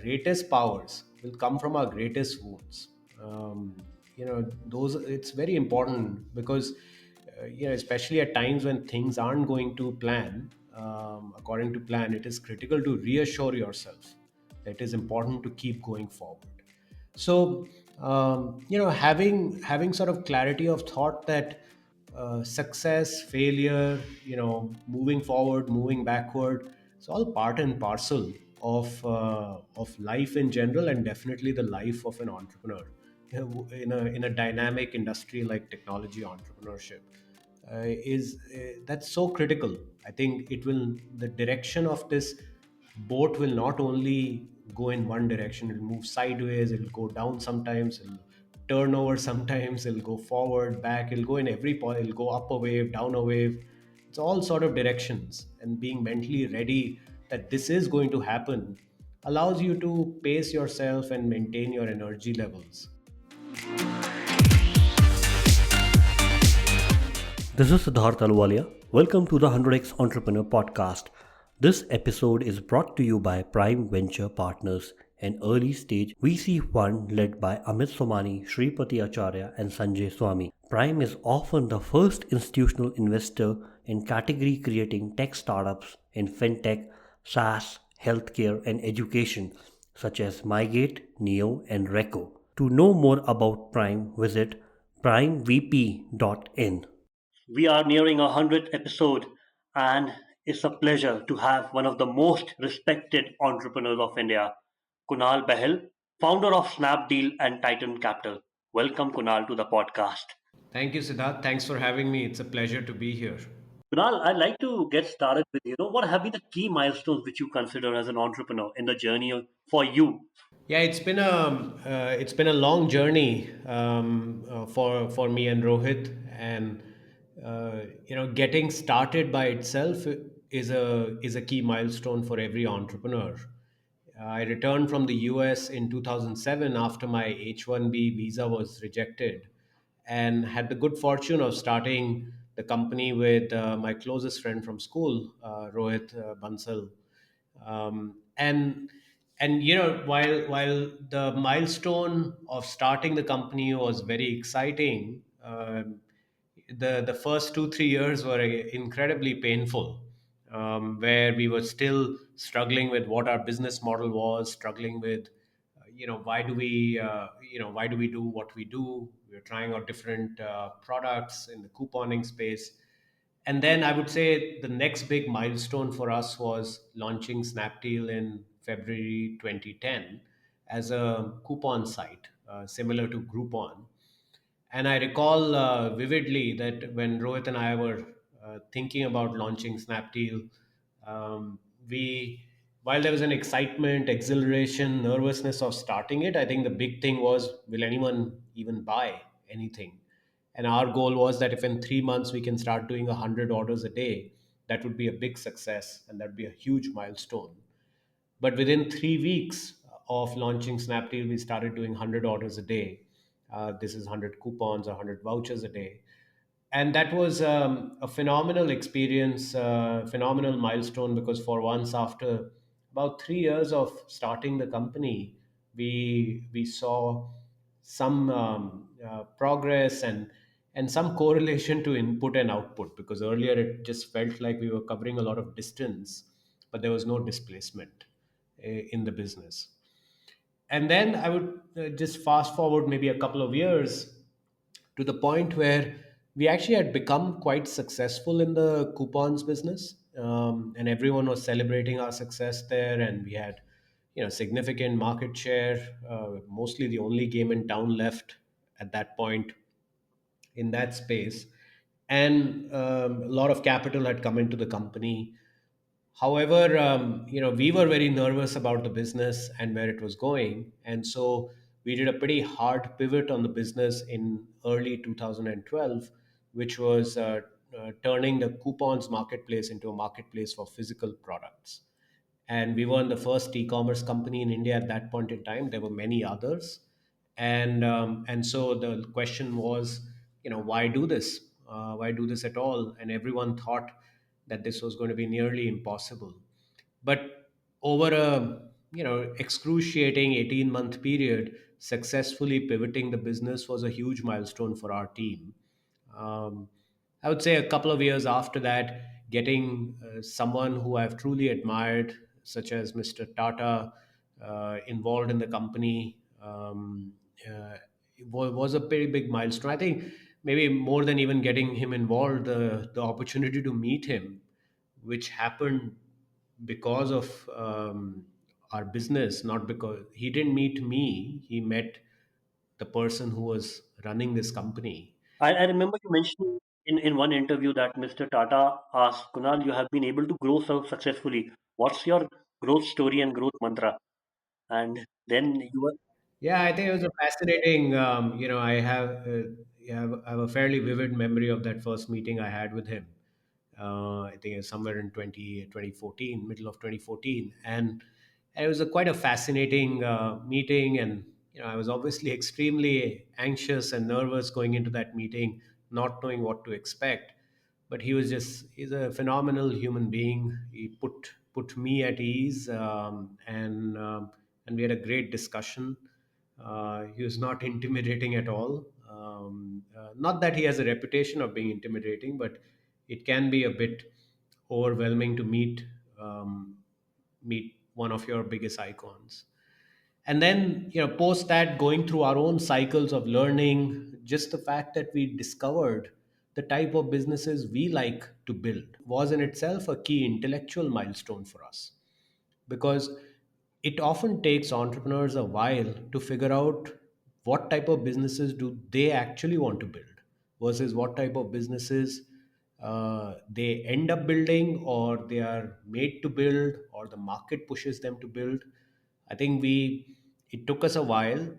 greatest powers will come from our greatest wounds. Um, those it's very important because especially at times when things aren't going to plan according to plan, it is critical to reassure yourself that it is important to keep going forward. So having sort of clarity of thought that success, failure, moving forward, moving backward, it's all part and parcel of life in general, and definitely the life of an entrepreneur. In a dynamic industry like technology entrepreneurship is that's so critical. I think it will the direction of this boat will not only go in one direction, it'll move sideways, it'll go down sometimes, it'll turn over sometimes, it'll go forward, back, it'll go in every point, it'll go up a wave, down a wave. It's all sort of directions, and being mentally ready that this is going to happen allows you to pace yourself and maintain your energy levels. This is Siddharth Aluwalia. Welcome to the 100x Entrepreneur Podcast. This episode is brought to you by Prime Venture Partners, an early stage VC fund led by Amit Somani, Shripati Acharya, and Sanjay Swami. Prime is often the first institutional investor in category creating tech startups in fintech, SaaS, healthcare, and education, such as Mygate, Neo, and Reco. To know more about Prime, visit primevp.in. We are nearing 100th episode, and it's a pleasure to have one of the most respected entrepreneurs of India, Kunal Bahl, founder of Snapdeal and Titan Capital. Welcome, Kunal, to the podcast. Thank you, Siddharth. Thanks for having me. It's a pleasure to be here. Kunal, I'd like to get started with what have been the key milestones which you consider as an entrepreneur in the journey for you? Yeah, it's been a long journey for me and Rohit, and getting started by itself is a key milestone for every entrepreneur. I returned from the US in 2007 after my H-1B visa was rejected, and had the good fortune of starting the company with my closest friend from school, Rohit Bansal. And while the milestone of starting the company was very exciting, the first 2 3 years were incredibly painful, where we were still struggling with what our business model was, struggling with why do we do what we do. We were trying out different products in the couponing space. And then I would say the next big milestone for us was launching Snapdeal in February 2010 as a coupon site, similar to Groupon. And I recall vividly that when Rohit and I were thinking about launching Snapdeal, we, while there was an excitement, exhilaration, nervousness of starting it, I think the big thing was, will anyone even buy anything? And our goal was that if in 3 months we can start doing 100 orders a day, that would be a big success and that would be a huge milestone. But within 3 weeks of launching Snapdeal, we started doing 100 orders a day. This is 100 coupons or 100 vouchers a day. And that was a phenomenal experience, phenomenal milestone, because for once, after about 3 years of starting the company, we saw some progress and some correlation to input and output, because earlier it just felt like we were covering a lot of distance, but there was no displacement in the business. And then I would just fast forward maybe a couple of years to the point where we actually had become quite successful in the coupons business, and everyone was celebrating our success there, and we had significant market share, mostly the only game in town left at that point in that space. And a lot of capital had come into the company. However, we were very nervous about the business and where it was going, and so we did a pretty hard pivot on the business in early 2012, which was turning the coupons marketplace into a marketplace for physical products. And we weren't the first e-commerce company in India at that point in time. There were many others, and so the question was, why do this? Why do this at all? And everyone thought that this was going to be nearly impossible. But over excruciating 18-month period, successfully pivoting the business was a huge milestone for our team. um, I would say a couple of years after that, getting someone who I've truly admired, such as Mr. Tata, involved in the company, uh, was a very big milestone. I think maybe more than even getting him involved, the opportunity to meet him, which happened because of our business, not because he didn't meet me, he met the person who was running this company. I remember you mentioning in one interview that Mr. Tata asked Kunal, you have been able to grow so successfully. What's your growth story and growth mantra? And then you were, Yeah, I think it was a fascinating. I have a fairly vivid memory of that first meeting I had with him. I think it was somewhere in 2014, middle of 2014, and it was quite a fascinating meeting. And I was obviously extremely anxious and nervous going into that meeting, not knowing what to expect. But he's a phenomenal human being. He put me at ease, and we had a great discussion. He was not intimidating at all. Not that he has a reputation of being intimidating, but it can be a bit overwhelming to meet one of your biggest icons. And then, post that, going through our own cycles of learning, just the fact that we discovered the type of businesses we like to build was in itself a key intellectual milestone for us, because it often takes entrepreneurs a while to figure out what type of businesses do they actually want to build versus what type of businesses they end up building, or they are made to build, or the market pushes them to build. I think we it took us a while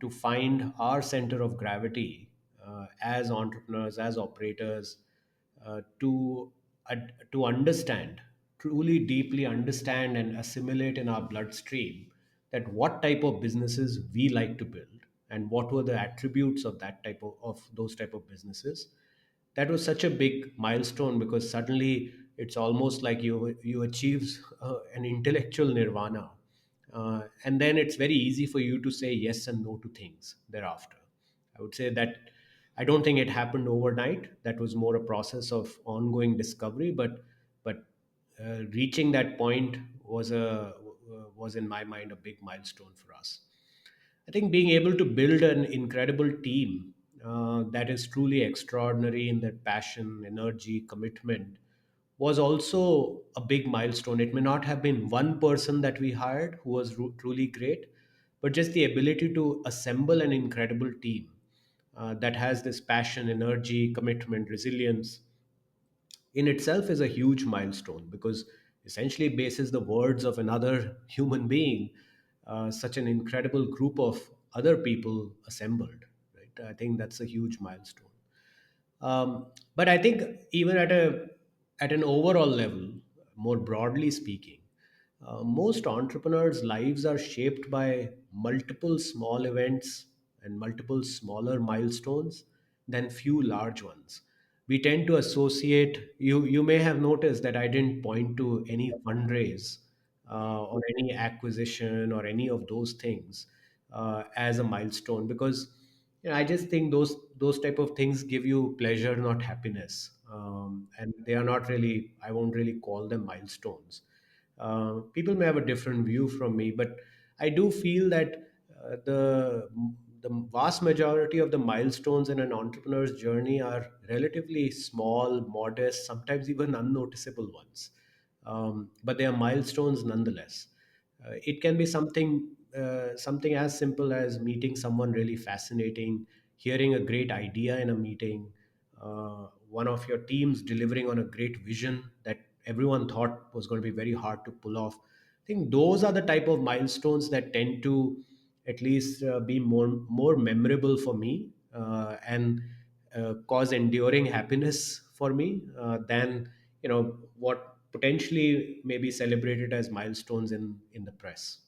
to find our center of gravity as entrepreneurs, as operators, to understand, truly deeply understand and assimilate in our bloodstream that what type of businesses we like to build and what were the attributes of of those type of businesses. That was such a big milestone, because suddenly it's almost like you achieve an intellectual nirvana, and then it's very easy for you to say yes and no to things thereafter. I would say that I don't think it happened overnight. That was more a process of ongoing discovery, but reaching that point was in my mind a big milestone for us. I think being able to build an incredible team that is truly extraordinary in their passion, energy, commitment was also a big milestone. It may not have been one person that we hired who was truly great, but just the ability to assemble an incredible team that has this passion, energy, commitment, resilience in itself is a huge milestone, because essentially bases the words of another human being, such an incredible group of other people assembled. Right? I think that's a huge milestone. But I think even at an overall level, more broadly speaking, most entrepreneurs' lives are shaped by multiple small events and multiple smaller milestones than few large ones. We tend to associate, you may have noticed that I didn't point to any fundraise or any acquisition or any of those things as a milestone, because I just think those type of things give you pleasure, not happiness, and they are not really. I won't really call them milestones. People may have a different view from me, but I do feel that the vast majority of the milestones in an entrepreneur's journey are relatively small, modest, sometimes even unnoticeable ones. But they are milestones nonetheless. It can be something as simple as meeting someone really fascinating, hearing a great idea in a meeting, one of your teams delivering on a great vision that everyone thought was going to be very hard to pull off. I think those are the type of milestones that tend to at least be more memorable for me, and cause enduring happiness for me, than what potentially may be celebrated as milestones in the press.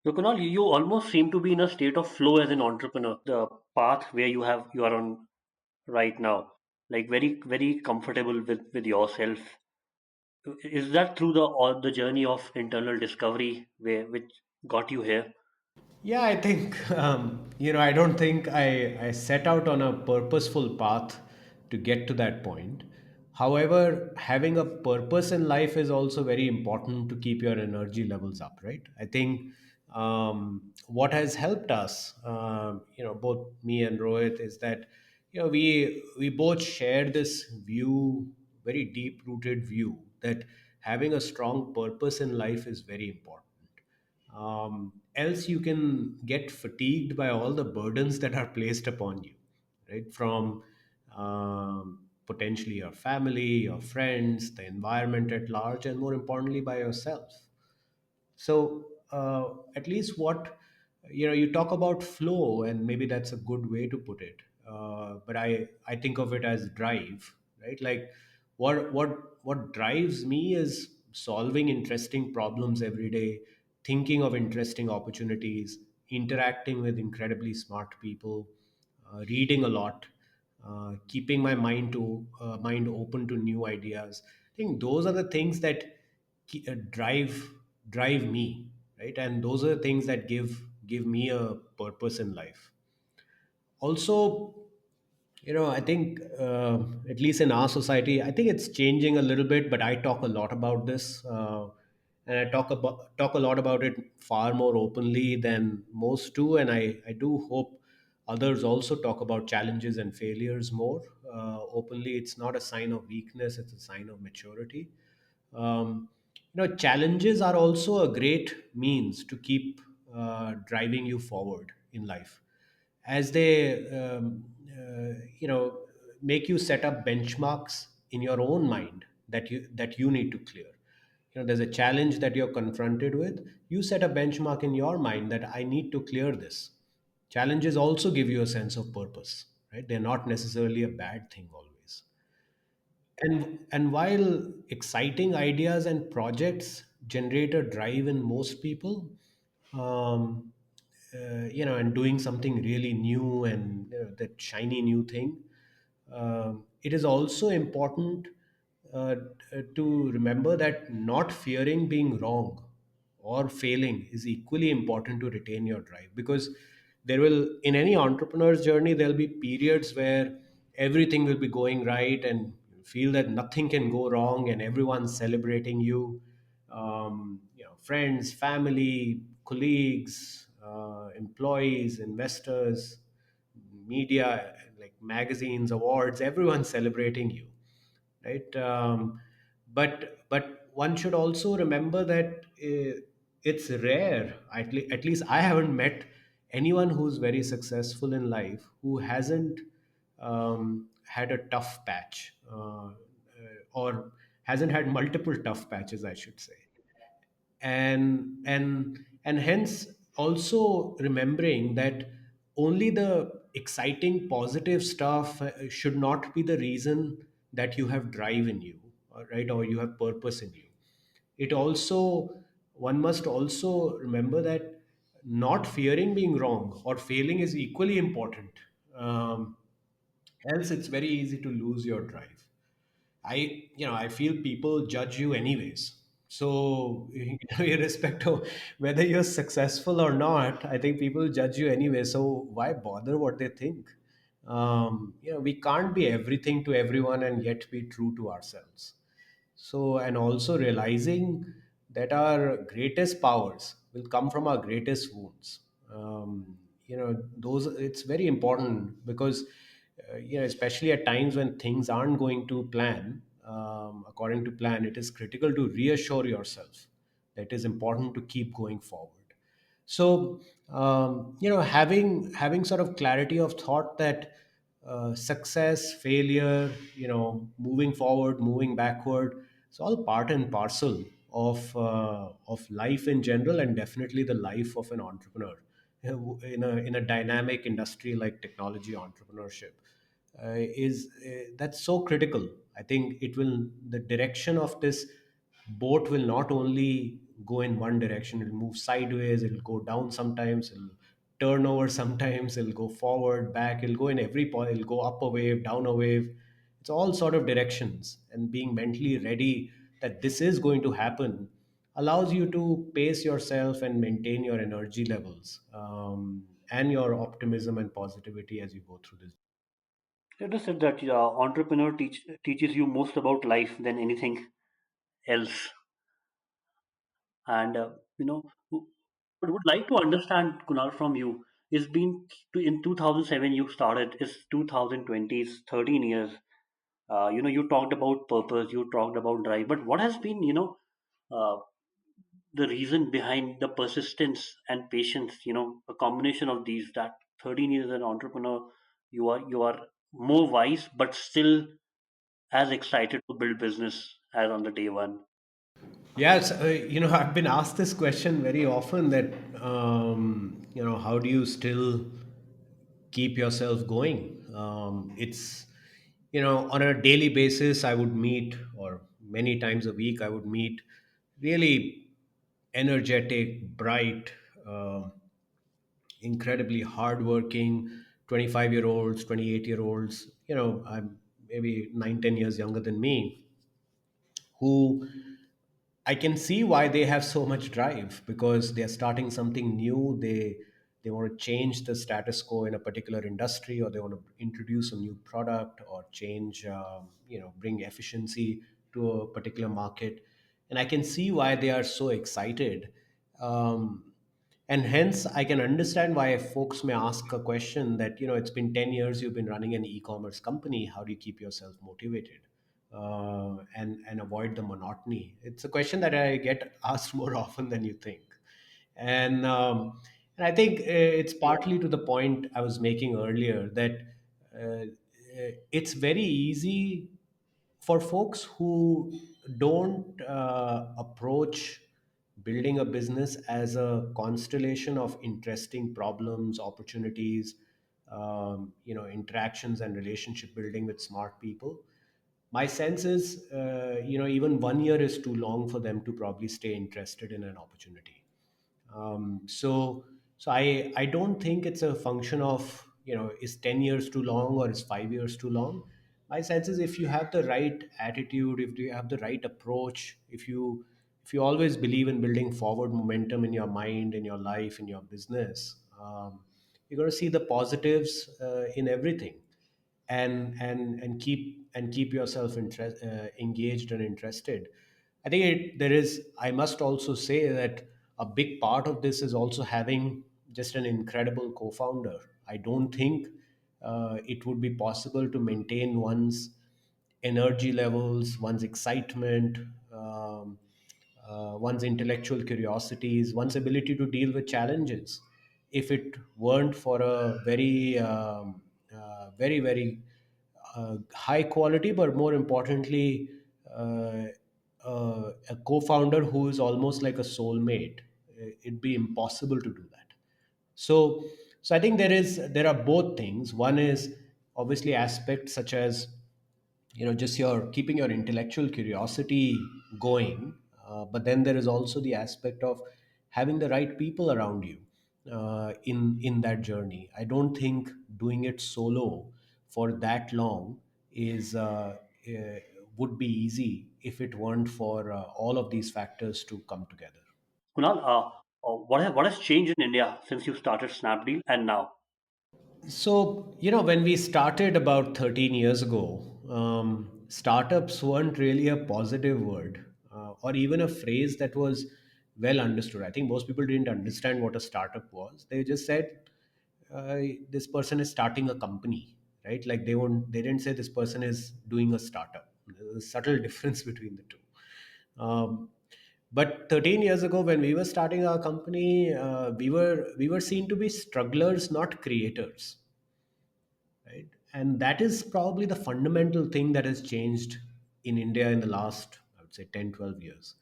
so Kunal, you almost seem to be in a state of flow as an entrepreneur. The path where you are on right now, like very comfortable with yourself. Is that through the or the journey of internal discovery where which got you here? Yeah, I think, I don't think I set out on a purposeful path to get to that point. However, having a purpose in life is also very important to keep your energy levels up, right? I think what has helped us, both me and Rohit, is that, we both share this view, very deep rooted view, that having a strong purpose in life is very important. Else you can get fatigued by all the burdens that are placed upon you, right? From potentially your family, your friends, the environment at large, and more importantly by yourself. So at least what, you talk about flow, and maybe that's a good way to put it. But I think of it as drive, right? Like what drives me is solving interesting problems every day, thinking of interesting opportunities, interacting with incredibly smart people, reading a lot, keeping my mind open to new ideas. I think those are the things that drive me, right? And those are the things that give me a purpose in life. Also, I think, at least in our society, I think it's changing a little bit, but I talk a lot about this, and I talk a lot about it far more openly than most do, and I do hope others also talk about challenges and failures more openly. It's not a sign of weakness; it's a sign of maturity. Challenges are also a great means to keep driving you forward in life, as they make you set up benchmarks in your own mind that you need to clear. There's a challenge that you're confronted with. You set a benchmark in your mind that I need to clear this. Challenges also give you a sense of purpose, right? They're not necessarily a bad thing always. And while exciting ideas and projects generate a drive in most people, um, and doing something really new and, that shiny new thing, it is also important uh, to remember that not fearing being wrong or failing is equally important to retain your drive, because there will, in any entrepreneur's journey, there'll be periods where everything will be going right and you feel that nothing can go wrong and everyone's celebrating you. Friends, family, colleagues, employees, investors, media, like magazines, awards, everyone's celebrating you, right? But one should also remember that it's rare. At least I haven't met anyone who's very successful in life who hasn't had a tough patch, or hasn't had multiple tough patches, I should say. And hence also remembering that only the exciting positive stuff should not be the reason that you have drive in you, right, or you have purpose in you. It also, one must also remember that not fearing being wrong or failing is equally important. Else it's very easy to lose your drive. I feel people judge you anyways. So, irrespective of whether you're successful or not, I think people judge you anyway. So, why bother what they think? We can't be everything to everyone and yet be true to ourselves. So, and also realizing that our greatest powers will come from our greatest wounds. Those, it's very important because, especially at times when things aren't going to plan, according to plan, it is critical to reassure yourself that it is important to keep going forward. So, having sort of clarity of thought that success, failure, moving forward, moving backward, it's all part and parcel of life in general, and definitely the life of an entrepreneur in a dynamic industry like technology entrepreneurship. Is That's so critical. I think it will, the direction of this boat will not only go in one direction, it'll move sideways, it'll go down sometimes, it'll turn over sometimes, it'll go forward, back, it'll go in every point, it'll go up a wave, down a wave. It's all sort of directions, and being mentally ready that this is going to happen allows you to pace yourself and maintain your energy levels, and your optimism and positivity as you go through this. It is said that teaches you most about life than anything else. And what would like to understand, Kunal, from you is been in 2007 you started, is 2020 is 13 years. You talked about purpose, you talked about drive, but what has been, uh, the reason behind the persistence and patience? A combination of these, that 13 years as an entrepreneur, you are more wise, but still as excited to build business as on the day one. Yes, I've been asked this question very often that, how do you still keep yourself going? On a daily basis, I would meet, or many times a week, I would meet really energetic, bright, incredibly hardworking 25-year-olds, 28-year-olds. I'm maybe 9, 10 years younger than me, who I can see why they have so much drive, because they're starting something new. They want to change the status quo in a particular industry, or they want to introduce a new product, or change, bring efficiency to a particular market. And I can see why they are so excited. And hence, I can understand why folks may ask a question that, it's been 10 years you've been running an e-commerce company. How do you keep yourself motivated? And avoid the monotony? It's a question that I get asked more often than you think, and I think it's partly to the point I was making earlier that it's very easy for folks who don't approach building a business as a constellation of interesting problems, opportunities, interactions and relationship building with smart people. My sense is, even 1 year is too long for them to probably stay interested in an opportunity. So I don't think it's a function of, is 10 years too long or is 5 years too long. My sense is, if you have the right attitude, if you have the right approach, if you always believe in building forward momentum in your mind, in your life, in your business, you're going to see the positives in everything, and keep yourself engaged and interested. I think there is. I must also say that a big part of this is also having just an incredible co-founder. I don't think it would be possible to maintain one's energy levels, one's excitement, one's intellectual curiosities, one's ability to deal with challenges, if it weren't for a very high quality, but more importantly, uh, a co-founder who is almost like a soulmate. It'd be impossible to do that. So i think there are both things. One is obviously aspects such as, just your keeping your intellectual curiosity going, but then there is also the aspect of having the right people around you in that journey. I don't think doing it solo for that long is uh, would be easy if it weren't for all of these factors to come together. Kunal, what has changed in India since you started Snapdeal and now? So, when we started about 13 years ago, startups weren't really a positive word, or even a phrase that was well understood. I think most people didn't understand what a startup was. They just said, this person is starting a company, right? Like they didn't say this person is doing a startup. There's a subtle difference between the two. Um, but 13 years ago, when we were starting our company, we were seen to be strugglers, not creators, right? And that is probably the fundamental thing that has changed in India in the last, I would say, 10, 12 years.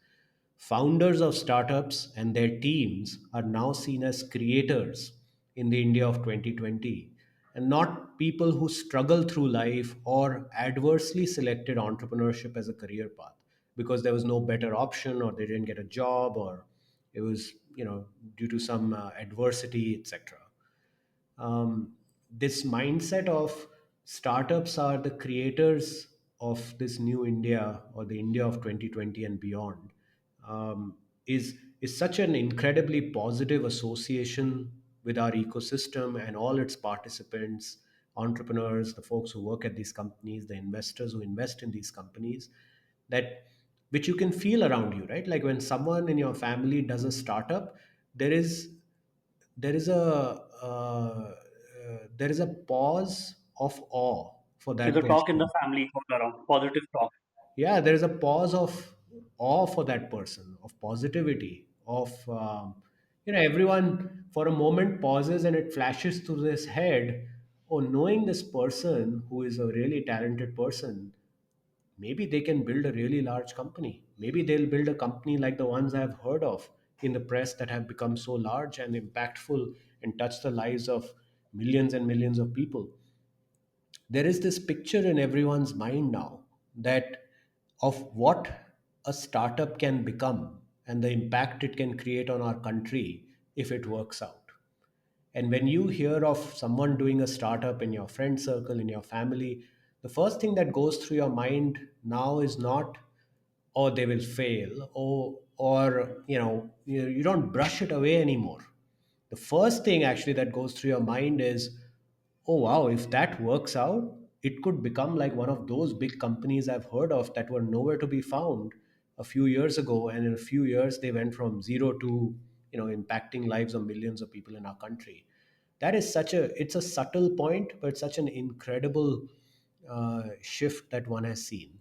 Founders of startups and their teams are now seen as creators in the India of 2020, and not people who struggle through life or adversely selected entrepreneurship as a career path because there was no better option, or they didn't get a job, or it was, due to some adversity, etc. This mindset of startups are the creators, of this new India, or the India of 2020 and beyond, is such an incredibly positive association with our ecosystem and all its participants, entrepreneurs, the folks who work at these companies, the investors who invest in these companies, that which you can feel around you, right? Like when someone in your family does a startup, there is there is a there is a pause of awe for So that the talk in the person. family all around, positive talk. Yeah, there is a pause of awe for that person, of positivity, of everyone for a moment pauses and it flashes through this head. Oh, knowing this person who is a really talented person, maybe they can build a really large company. Maybe they'll build a company like the ones I've heard of in the press that have become so large and impactful and touch the lives of millions and millions of people. There is this picture in everyone's mind now that of what a startup can become and the impact it can create on our country if it works out. And when you hear of someone doing a startup in your friend circle, in your family, the first thing that goes through your mind now is not, oh, they will fail, or you don't brush it away anymore. The first thing actually that goes through your mind is, oh wow, if that works out, it could become like one of those big companies I've heard of that were nowhere to be found a few years ago, and in a few years they went from zero to impacting lives of millions of people in our country. That is such a it's a subtle point, but such an incredible shift that one has seen.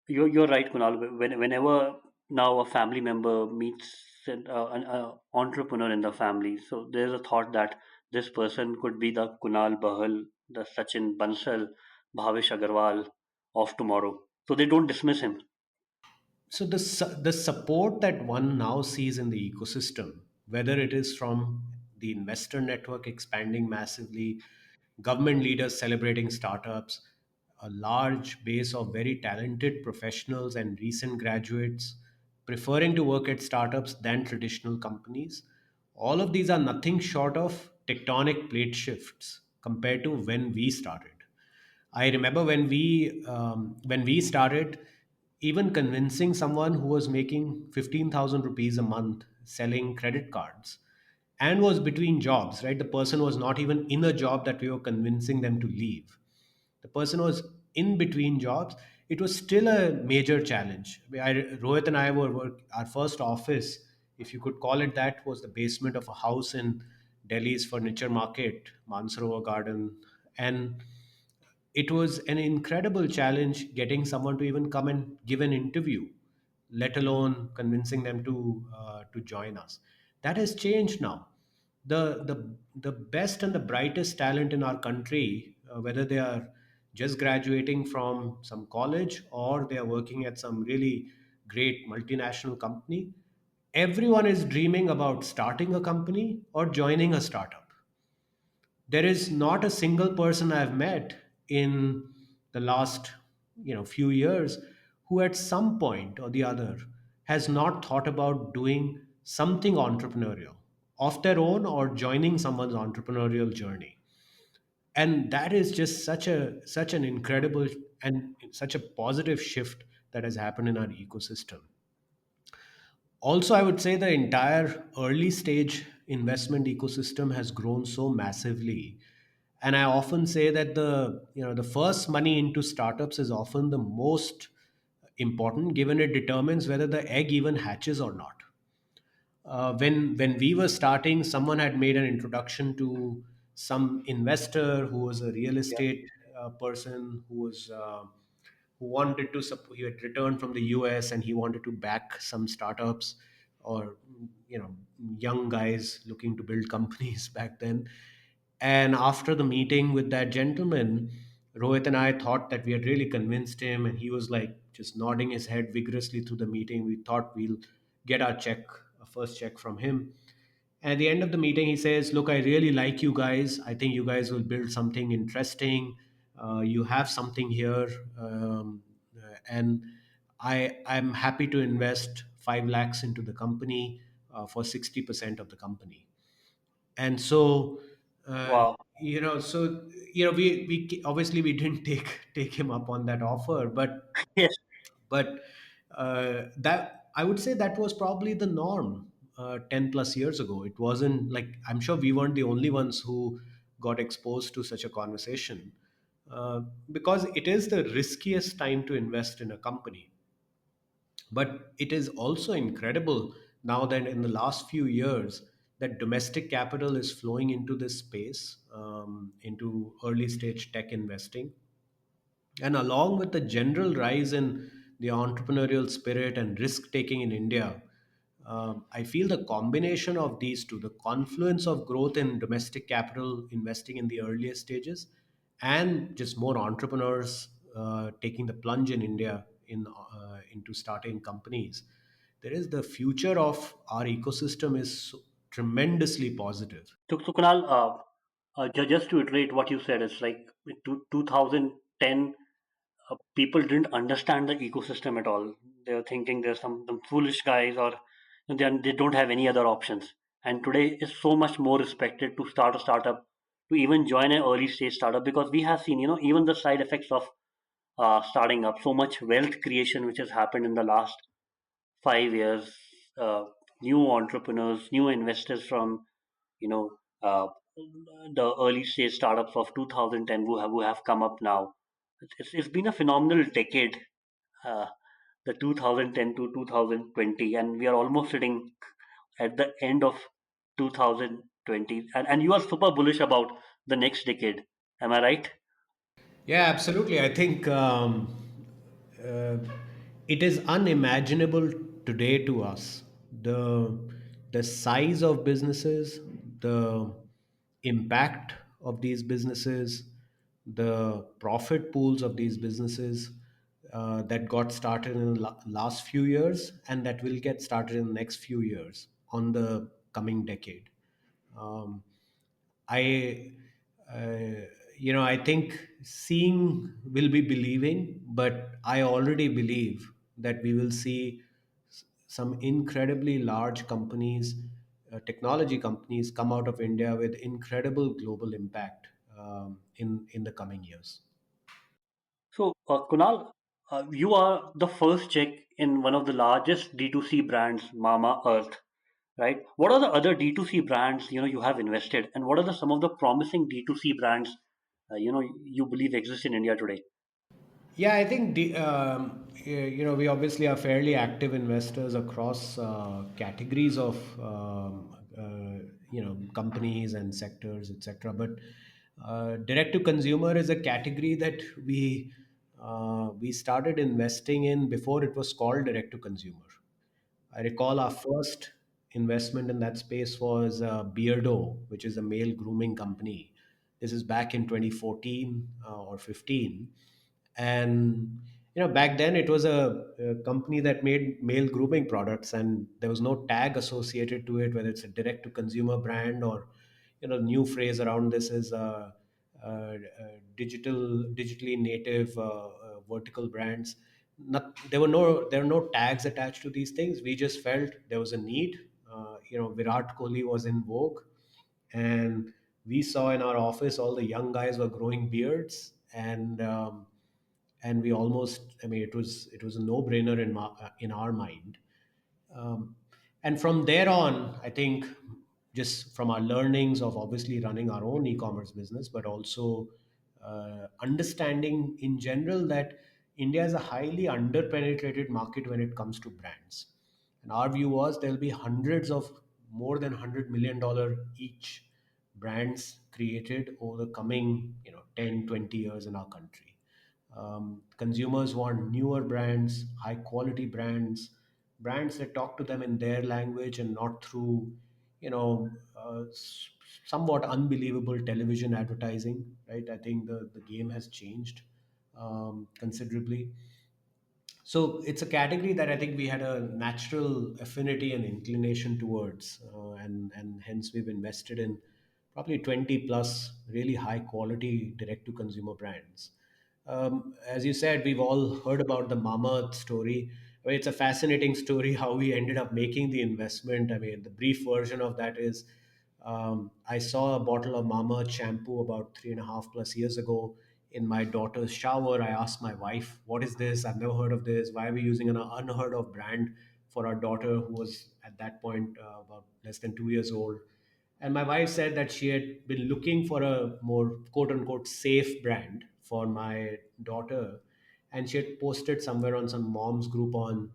You're right, Kunal. Whenever now a family member meets an entrepreneur in the family, so there's a thought that this person could be the Kunal Bahl, the Sachin Bansal, Bhavish Agarwal of tomorrow. So they don't dismiss him. So the support that one now sees in the ecosystem, whether it is from the investor network expanding massively, government leaders celebrating startups, a large base of very talented professionals and recent graduates preferring to work at startups than traditional companies, all of these are nothing short of tectonic plate shifts compared to when we started. I remember when we started, even convincing someone who was making 15,000 rupees a month selling credit cards and was between jobs, right? The person was not even in a job that we were convincing them to leave. The person was in between jobs. It was still a major challenge. Rohit and I our first office, if you could call it that, was the basement of a house in Delhi's furniture market, Mansarovar Garden, and it was an incredible challenge getting someone to even come and give an interview, let alone convincing them to join us. That has changed now. The best and the brightest talent in our country, whether they are just graduating from some college or they are working at some really great multinational company, everyone is dreaming about starting a company or joining a startup. There is not a single person I've met in the last few years who at some point or the other has not thought about doing something entrepreneurial of their own or joining someone's entrepreneurial journey. And that is just such an incredible and such a positive shift that has happened in our ecosystem. Also, I would say the entire early stage investment ecosystem has grown so massively. And I often say that the first money into startups is often the most important, given it determines whether the egg even hatches or not. When we were starting, someone had made an introduction to some investor who was a real Yeah. estate person who wanted to he had returned from the US and he wanted to back some startups or young guys looking to build companies back then. And after the meeting with that gentleman, Rohit and I thought that we had really convinced him, and he was like just nodding his head vigorously through the meeting. We thought we'll get our check, a first check from him. And at the end of the meeting, he says, "Look, I really like you guys. I think you guys will build something interesting. You have something here, and I'm happy to invest 5 lakhs into the company for 60% of the company." And so uh, Wow. So we obviously we didn't take him up on that offer, Yes. but that I would say that was probably the norm 10 plus years ago. It wasn't like, I'm sure we weren't the only ones who got exposed to such a conversation, uh, because it is the riskiest time to invest in a company. But it is also incredible now that in the last few years that domestic capital is flowing into this space, into early stage tech investing. And along with the general rise in the entrepreneurial spirit and risk taking in India, I feel the combination of these two, the confluence of growth in domestic capital investing in the earliest stages, and just more entrepreneurs taking the plunge in India into starting companies, there is the future of our ecosystem is tremendously positive. So Kunal, just to iterate what you said, it's like 2010, people didn't understand the ecosystem at all. They were thinking there's some foolish guys, or they don't have any other options. And today is so much more respected to start a startup, to even join an early stage startup, because we have seen, even the side effects of starting up, so much wealth creation which has happened in the last 5 years. uh, New entrepreneurs, new investors from, you know uh, the early stage startups of 2010 who have come up now. It's been a phenomenal decade, uh, the 2010 to 2020, and we are almost sitting at the end of 2020, and you are super bullish about the next decade. Am I right? Yeah, absolutely. I think uh, it is unimaginable today to us. The size of businesses, the impact of these businesses, the profit pools of these businesses that got started in the last few years and that will get started in the next few years on the coming decade. Um, I, I think seeing will be believing, but I already believe that we will see some incredibly large companies, technology companies, come out of India with incredible global impact in the coming years. So, Kunal, you are the first check in one of the largest D2C brands, Mamaearth, right? What are the other D2C brands you have invested, and what are some of the promising D2C brands you believe exist in India today? Yeah, I think we obviously are fairly active investors across categories of companies and sectors, etc. But direct to consumer is a category that we started investing in before it was called direct to consumer. I recall our first investment in that space was Beardo, which is a male grooming company. This is back in 2014 or 15. And back then it was a company that made male grooming products, and there was no tag associated to it, whether it's a direct to consumer brand or the new phrase around this is digitally native vertical brands. There were no tags attached to these things. We just felt there was a need. Virat Kohli was in vogue, and we saw in our office all the young guys were growing beards, and we almost, I mean, it was a no brainer in our mind. um, and from there on, I think, just from our learnings of obviously running our own e-commerce business, but also understanding in general that India is a highly underpenetrated market when it comes to brands. And our view was there'll be hundreds of more than $100 million each brands created over the coming 10, 20 years in our country. Consumers want newer brands, high quality brands that talk to them in their language and not through, somewhat unbelievable television advertising, right? I think the game has changed considerably. So it's a category that I think we had a natural affinity and inclination towards, and hence we've invested in probably 20 plus really high quality direct to consumer brands. As you said, we've all heard about the Mamaearth story. I mean, it's a fascinating story how we ended up making the investment. I mean, the brief version of that is I saw a bottle of Mamaearth shampoo about 3.5+ years ago in my daughter's shower. I asked my wife, "What is this? I've never heard of this. Why are we using an unheard of brand for our daughter who was at that point about less than 2 years old?" And my wife said that she had been looking for a more quote unquote safe brand for my daughter. And she had posted somewhere on some mom's group on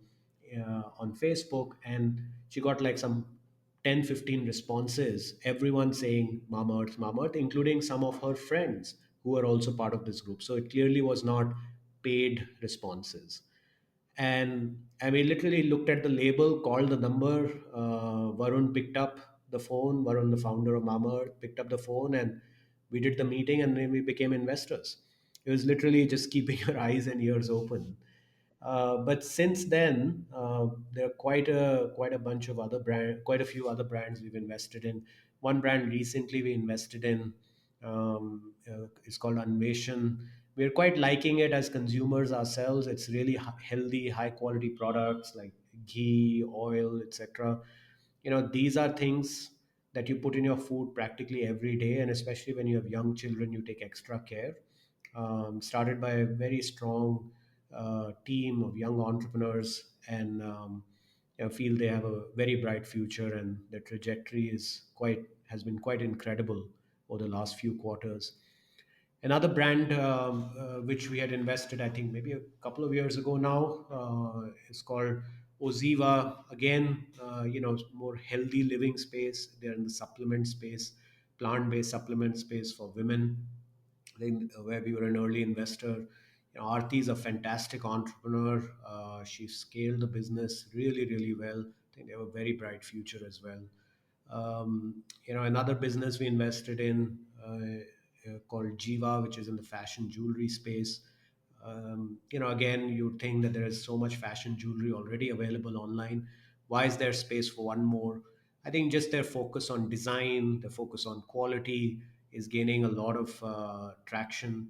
Facebook. And she got like some 10, 15 responses, everyone saying Mama Earth, Mama Earth, including some of her friends who were also part of this group. So it clearly was not paid responses. And we literally looked at the label, called the number. Varun picked up the phone. Varun, the founder of Mama, picked up the phone, and we did the meeting, and then we became investors. It was literally just keeping your eyes and ears open. But since then, there are quite a bunch of quite a few other brands we've invested in. One brand recently we invested in is called Anveshan. We're quite liking it as consumers ourselves. It's really healthy, high quality products like ghee, oil, etc. These are things that you put in your food practically every day, and especially when you have young children, you take extra care. Started by a very strong team of young entrepreneurs, and feel they have a very bright future, and their trajectory has been quite incredible over the last few quarters. Another brand which we had invested, I think maybe a couple of years ago now, is called OZiva. Again, more healthy living space. They're in the supplement space, plant-based supplement space for women. I think where we were an early investor. Aarti is a fantastic entrepreneur. She scaled the business really, really well. I think they have a very bright future as well. Another business we invested in called Jiva, which is in the fashion jewelry space. Again, you'd think that there is so much fashion jewelry already available online. Why is there space for one more? I think just their focus on design, their focus on quality is gaining a lot of traction.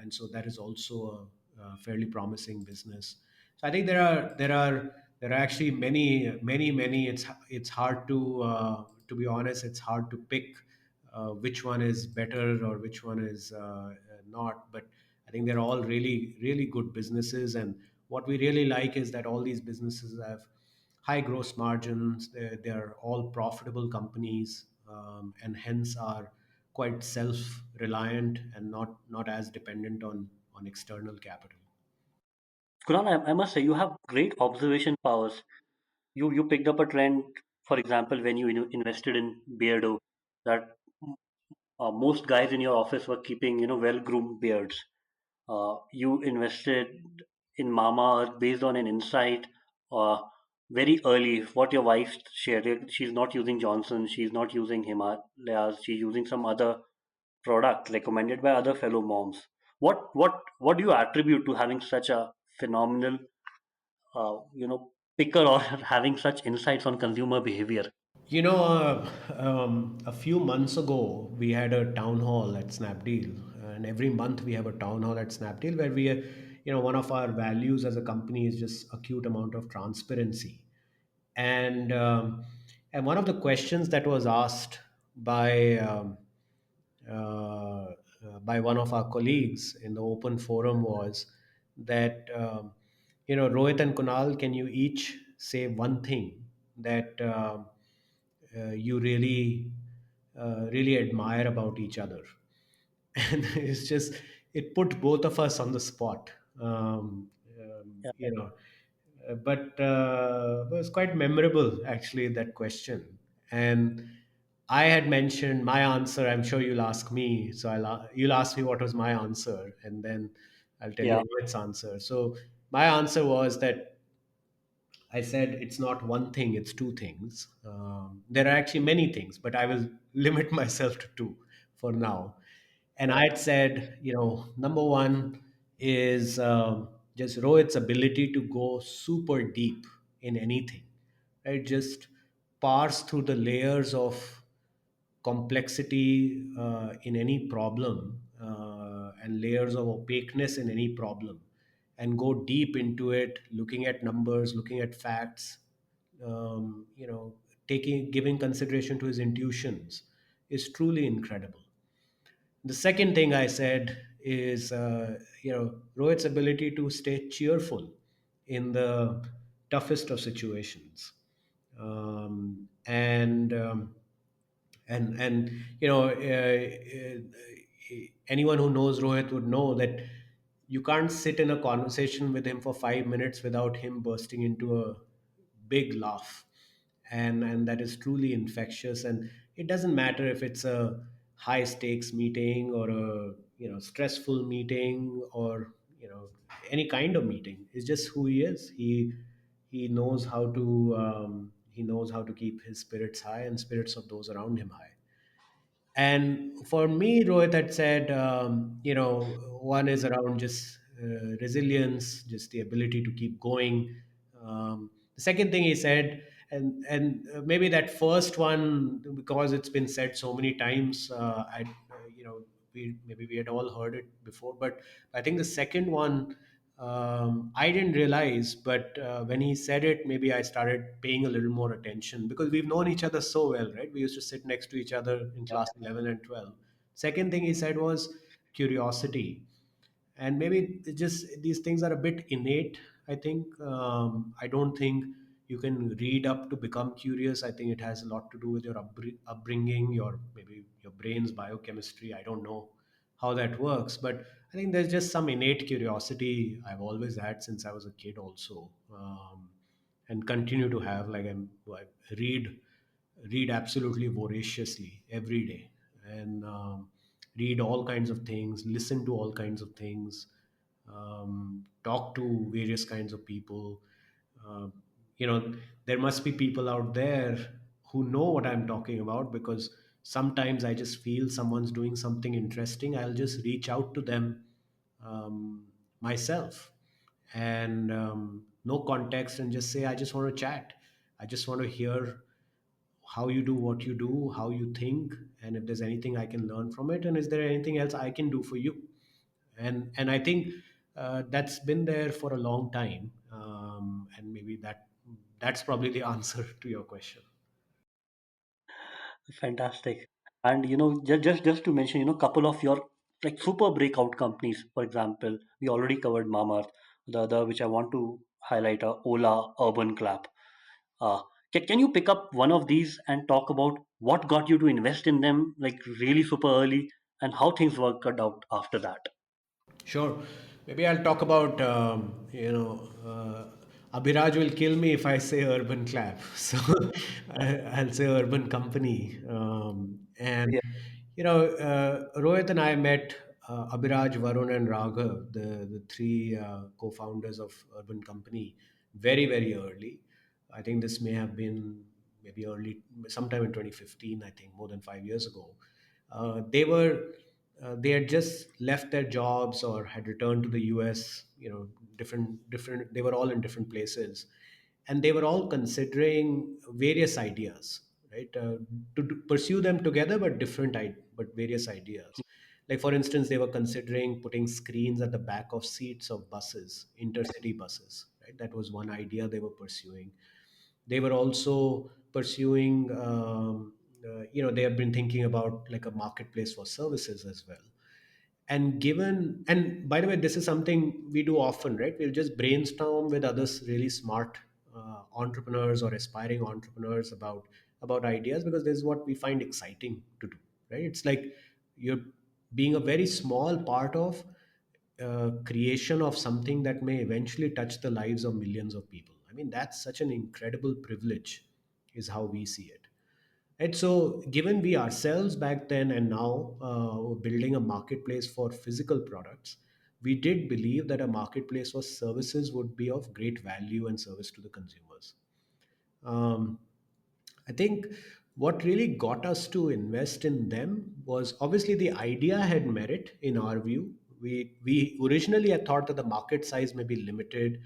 And so that is also a fairly promising business. So I think there are actually many. It's hard to be honest. It's hard to pick which one is better or which one is not. But I think they're all really really good businesses. And what we really like is that all these businesses have high gross margins. They're all profitable companies, and hence are quite self-reliant and not as dependent on external capital. Kunal, I must say you have great observation powers. You picked up a trend, for example, when you invested in Beardo, that most guys in your office were keeping well groomed beards. You invested in Mama based on an insight uh, very early. What your wife shared, she's not using Johnson, she's not using Himalayas, she's using some other product recommended by other fellow moms. What do you attribute to having such a phenomenal picker or having such insights on consumer behavior? A few months ago, we had a town hall at Snapdeal, and every month we have a town hall at Snapdeal where one of our values as a company is just acute amount of transparency. And one of the questions that was asked by by one of our colleagues in the open forum was that Rohit and Kunal, can you each say one thing that you really admire about each other? And it put both of us on the spot. Yeah, But it was quite memorable actually, that question. And I had mentioned my answer. I'm sure you'll ask me, so you'll ask me what was my answer, and then I'll tell you yeah, Rohit's answer. So my answer was that I said it's not one thing, it's two things. There are actually many things, but I will limit myself to two for now. And I had said, number one is just Rohit's ability to go super deep in anything, right? Just parse through the layers of complexity in any problem, and layers of opaqueness in any problem, and go deep into it, looking at numbers, looking at facts, um, you know taking giving consideration to his intuitions is truly incredible. The second thing I said is, Rohit's ability to stay cheerful in the toughest of situations. Um, and and anyone who knows Rohit would know that you can't sit in a conversation with him for 5 minutes without him bursting into a big laugh, and that is truly infectious. And it doesn't matter if it's a high stakes meeting or a stressful meeting, or any kind of meeting. It's just who he is. He knows how to keep his spirits high and spirits of those around him high. And for me, Rohit had said, one is around just resilience, just the ability to keep going. The second thing he said, and maybe that first one, because it's been said so many times, we had all heard it before, but I think the second one, I didn't realize, but when he said it, maybe I started paying a little more attention, because we've known each other so well, right? We used to sit next to each other in Yeah. class 11 and 12. Second thing he said was curiosity. And maybe it's just these things are a bit innate, I think. I don't think you can read up to become curious. I think it has a lot to do with your upbringing, your maybe your brain's biochemistry. I don't know how that works, but I think there's just some innate curiosity I've always had since I was a kid also. And continue to have. I read absolutely voraciously every day, and read all kinds of things, listen to all kinds of things, talk to various kinds of people. uh, you know there must be people out there who know what I'm talking about, because sometimes I just feel someone's doing something interesting, I'll just reach out to them, um, myself, and no context, and just say, I just want to chat. I just want to hear how you do what you do, how you think, and if there's anything I can learn from it, and is there anything else I can do for you. And I think that's been there for a long time, and maybe that's probably the answer to your question. Fantastic. And just to mention, couple of your like super breakout companies. For example, we already covered Mamaearth. The other which I want to highlight are Ola, Urban Clap. Can you pick up one of these and talk about what got you to invest in them like really super early and how things worked out after that? Sure. Maybe I'll talk about, Abhiraj will kill me if I say urban clap. So I'll say urban company. And, Yeah. Rohit and I met Abhiraj, Varun, and Raghav, the three co founders of Urban Company, very, very early. I think this may have been maybe early, sometime in 2015, I think, more than 5 years ago. They had just left their jobs or had returned to the US. Different. They were all in different places, and they were all considering various ideas, right? Pursue them together, but but various ideas. Like, for instance, they were considering putting screens at the back of seats of buses, intercity buses. Right, that was one idea they were pursuing. They were also pursuing, they have been thinking about like a marketplace for services as well. And by the way, this is something we do often, right? We'll just brainstorm with others, really smart entrepreneurs or aspiring entrepreneurs, about ideas, because this is what we find exciting to do, right? It's like you're being a very small part of creation of something that may eventually touch the lives of millions of people. I mean, that's such an incredible privilege, is how we see it. Right. So, given we ourselves back then and now were building a marketplace for physical products, we did believe that a marketplace for services would be of great value and service to the consumers. Um, I think what really got us to invest in them was, obviously, the idea had merit in our view. We originally had thought that the market size may be limited,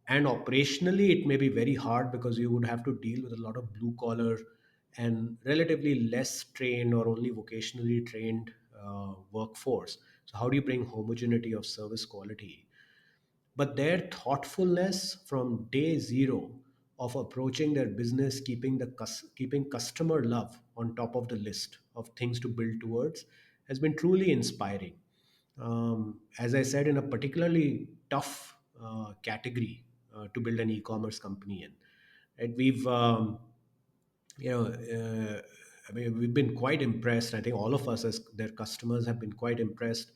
and operationally it may be very hard, because you would have to deal with a lot of blue collar and relatively less trained or only vocationally trained workforce. So how do you bring homogeneity of service quality? But their thoughtfulness from day zero of approaching their business, keeping customer love on top of the list of things to build towards, has been truly inspiring. As I said, in a particularly tough category to build an e-commerce company in. Right? You know, I mean, we've been quite impressed. I think all of us, as their customers, have been quite impressed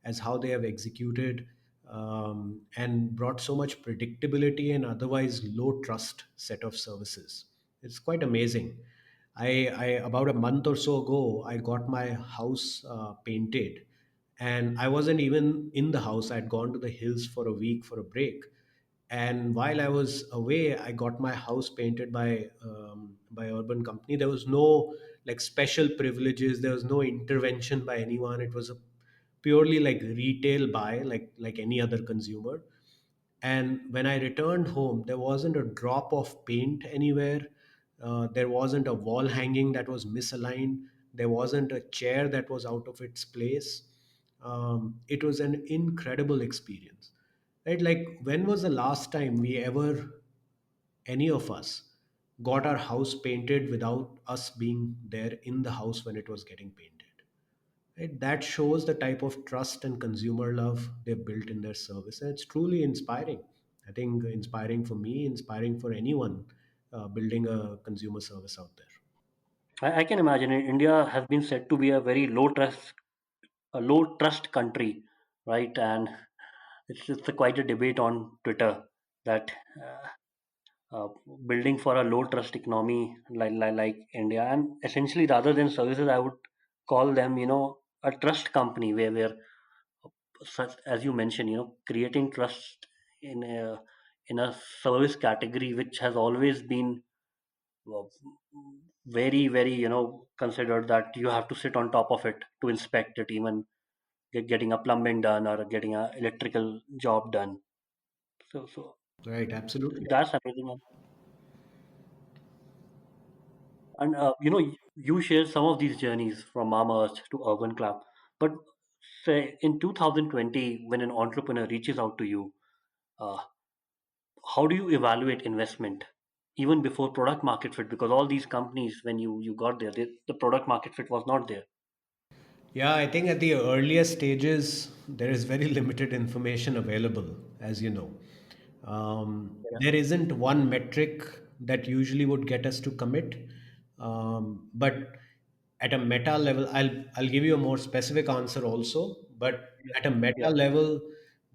as how they have executed and brought so much predictability and otherwise low trust set of services. It's quite amazing. I about a month or so ago, I got my house painted, and I wasn't even in the house. I'd gone to the hills for a week for a break, and while I was away, I got my house painted by urban company. There was no like special privileges, there was no intervention by anyone. It was a purely like retail buy, like any other consumer. And when I returned home, there wasn't a drop of paint anywhere. There wasn't a wall hanging that was misaligned. There wasn't a chair that was out of its place. It was an incredible experience. Right? Like, when was the last time we ever, any of us, got our house painted without us being there in the house when it was getting painted? Right? That shows the type of trust and consumer love they've built in their service. And it's truly inspiring. I think inspiring for me, inspiring for anyone building a consumer service out there. I can imagine India has been said to be a low trust country, right? And it's quite a debate on Twitter that uh, uh, building for a low trust economy like India, and essentially rather than services, I would call them, a trust company where such as you mentioned, creating trust in a service category which has always been well, very considered that you have to sit on top of it to inspect it, even getting a plumbing done or getting a electrical job done. So Right, absolutely. that's everything. And you share some of these journeys from Mamaearth to Urban Club. But say in 2020, when an entrepreneur reaches out to you, uh, how do you evaluate investment even before product market fit? Because all these companies, when you got there, the product market fit was not there. Yeah, I think at the earliest stages, there is very limited information available, as you know. Yeah, There isn't one metric that usually would get us to commit. But at a meta level, I'll give you a more specific answer also. But yeah, at a meta yeah. level,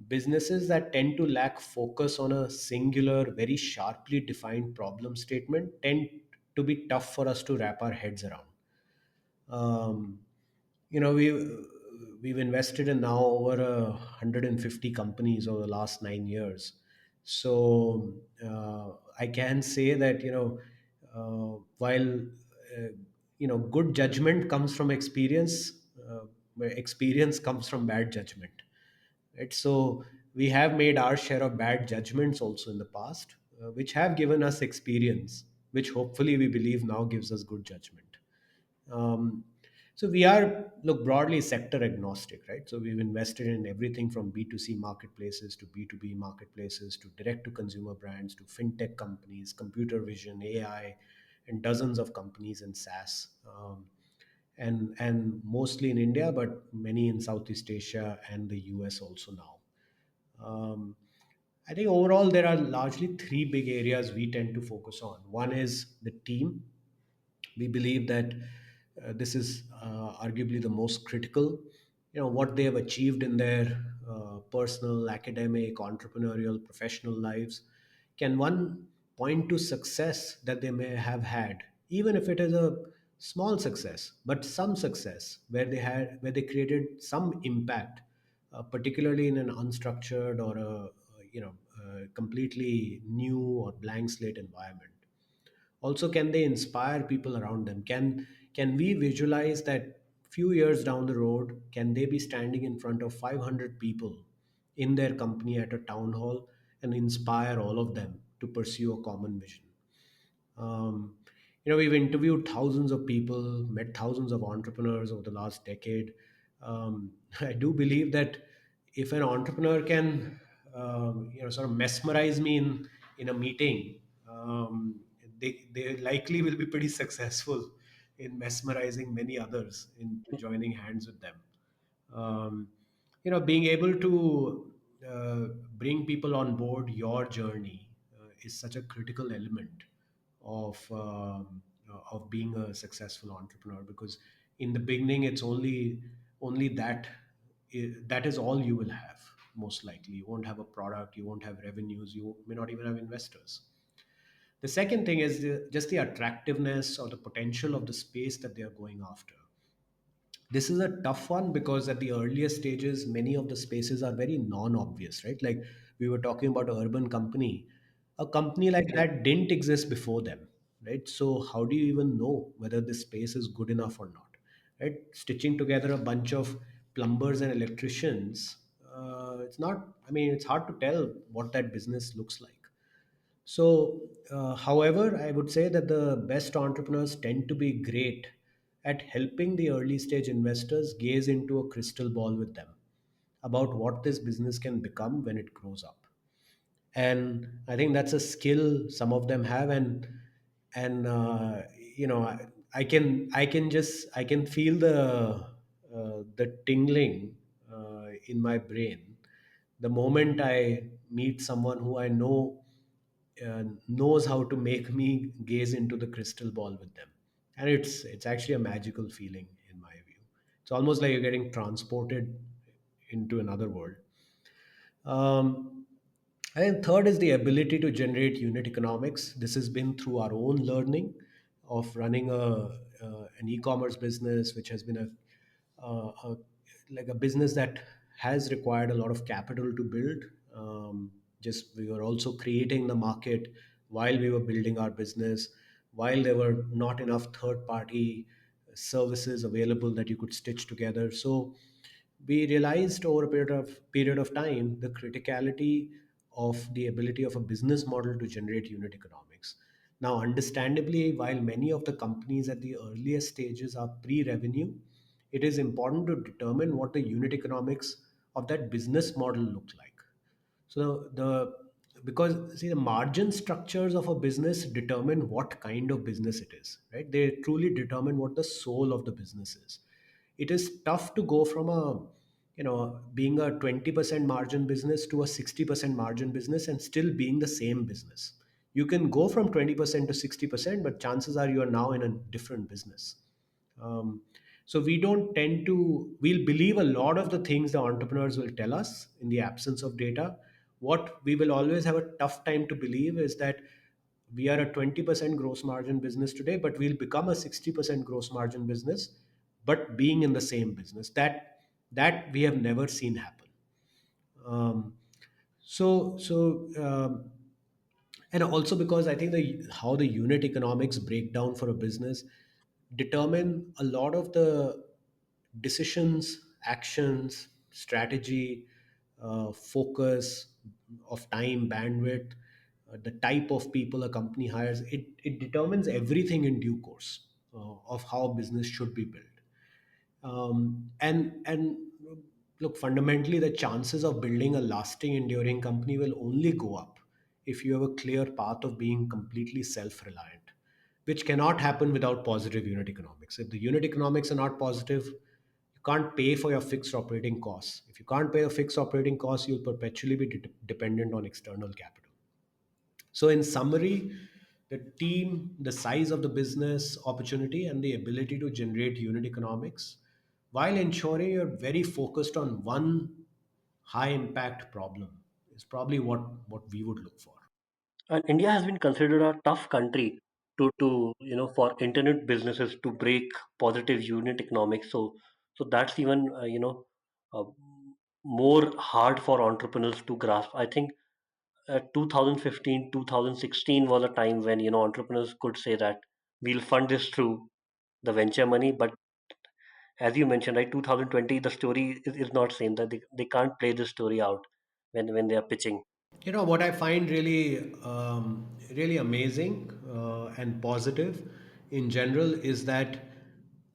businesses that tend to lack focus on a singular, very sharply defined problem statement tend to be tough for us to wrap our heads around. Um, you know, we've invested in now over 150 companies over the last 9 years. So I can say that, while good judgment comes from experience, where experience comes from bad judgment. Right? So we have made our share of bad judgments also in the past, which have given us experience, which hopefully we believe now gives us good judgment. um, so we are, look, broadly sector agnostic, right? So we've invested in everything from B2C marketplaces to B2B marketplaces to direct to consumer brands to fintech companies, computer vision, AI, and dozens of companies in SaaS. And mostly in India, but many in Southeast Asia and the US also now. Um, I think overall there are largely three big areas we tend to focus on. One is the team. We believe that this is arguably the most critical. What they have achieved in their personal, academic, entrepreneurial, professional lives. Can one point to success that they may have had, even if it is a small success, but some success where they created some impact, particularly in an unstructured or a completely new or blank slate environment. Also, can they inspire people around them? Can we visualize that few years down the road, can they be standing in front of 500 people in their company at a town hall and inspire all of them to pursue a common vision? um, we've interviewed thousands of people, met thousands of entrepreneurs over the last decade. I do believe that if an entrepreneur can, sort of mesmerize me in a meeting, they likely will be pretty successful in mesmerizing many others into joining hands with them. um, Being able to bring people on board your journey is such a critical element of being a successful entrepreneur, because in the beginning it's only that is all you will have. Most likely you won't have a product, you won't have revenues, you may not even have investors. The second thing is just the attractiveness or the potential of the space that they are going after. This is a tough one because at the earlier stages many of the spaces are very non-obvious, right? Like we were talking about urban company. A company like that didn't exist before them, right? So how do you even know whether this space is good enough or not, right? Stitching together a bunch of plumbers and electricians, it's not, I mean, it's hard to tell what that business looks like. So, however, I would say that the best entrepreneurs tend to be great at helping the early stage investors gaze into a crystal ball with them about what this business can become when it grows up. And I think that's a skill some of them have, and I can feel the tingling in my brain the moment I meet someone who I know knows how to make me gaze into the crystal ball with them. And it's actually a magical feeling in my view. It's almost like you're getting transported into another world. um, and third is the ability to generate unit economics. This has been through our own learning of running an e-commerce business, which has been like a business that has required a lot of capital to build. Just we were also creating the market while we were building our business, while there were not enough third-party services available that you could stitch together. So we realized over a period of time the criticality of the ability of a business model to generate unit economics. Now, understandably, while many of the companies at the earliest stages are pre-revenue, it is important to determine what the unit economics of that business model look like. So the because see the margin structures of a business determine what kind of business it is, right? They truly determine what the soul of the business is. It is tough to go from a being a 20% margin business to a 60% margin business and still being the same business. You can go from 20% to 60%, but chances are you are now in a different business. So we don't tend to, we'll believe a lot of the things the entrepreneurs will tell us in the absence of data. What we will always have a tough time to believe is that we are a 20% gross margin business today, but we'll become a 60% gross margin business, but being in the same business. That we have never seen happen. Um, so and also because I think the how the unit economics break down for a business determine a lot of the decisions, actions, strategy, focus of time, bandwidth, the type of people a company hires. It determines everything in due course of how business should be built. And look, fundamentally the chances of building a lasting enduring company will only go up if you have a clear path of being completely self-reliant, which cannot happen without positive unit economics. If the unit economics are not positive, you can't pay for your fixed operating costs. If you can't pay your fixed operating costs, you'll perpetually be dependent on external capital. So, in summary, the team, the size of the business opportunity, and the ability to generate unit economics while ensuring you're very focused on one high impact problem is probably what we would look for. And India has been considered a tough country to for internet businesses to break positive unit economics. So that's even uh, more hard for entrepreneurs to grasp. I think 2015, 2016 was a time when entrepreneurs could say that we'll fund this through the venture money. But as you mentioned, right, 2020, the story is not same, that they can't play this story out when they are pitching. What I find really, really amazing and positive in general is that